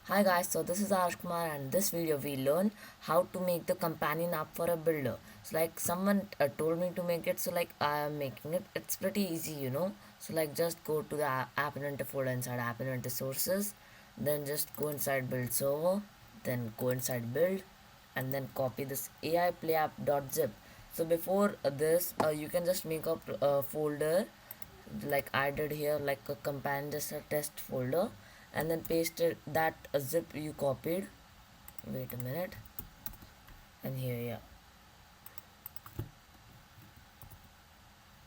Hi guys, so this is Ash Kumar and this video we learn how to make the companion app for a builder. So like someone told me to make it, so like I am making it. It's pretty easy. So like just go to the app inventor folder inside app inventor sources, then just go inside build server, then go inside build, and then copy this AI play app.zip. So before this, you can just make a folder like I did here, like a companion, just a test folder, and then pasted that zip you copied. Wait a minute, and here,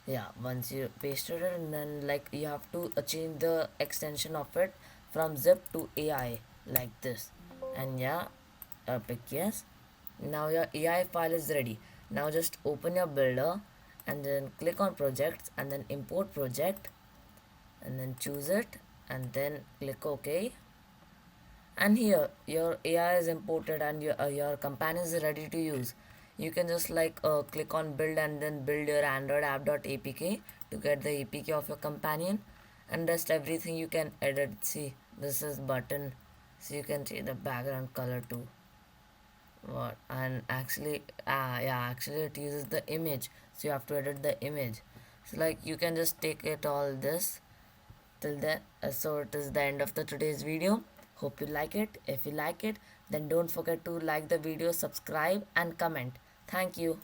yeah, once you pasted it, and then like you have to change the extension of it from zip to AI like this, and yeah, pick yes. Now your AI file is ready. Now just open your builder and then click on projects and then import project and then choose it and then click OK. And here your AI is imported and your companion is ready to use. You can just click on build and then build your android app.apk to get the apk of your companion, and rest everything you can edit. See, this is button, so you can see the background color too. What? And actually, yeah, actually it uses the image, so you have to edit the image. So like you can just take it all this till then. So it is the end of the today's video. Hope you like it. If you like it, then don't forget to like the video, subscribe and comment. Thank you.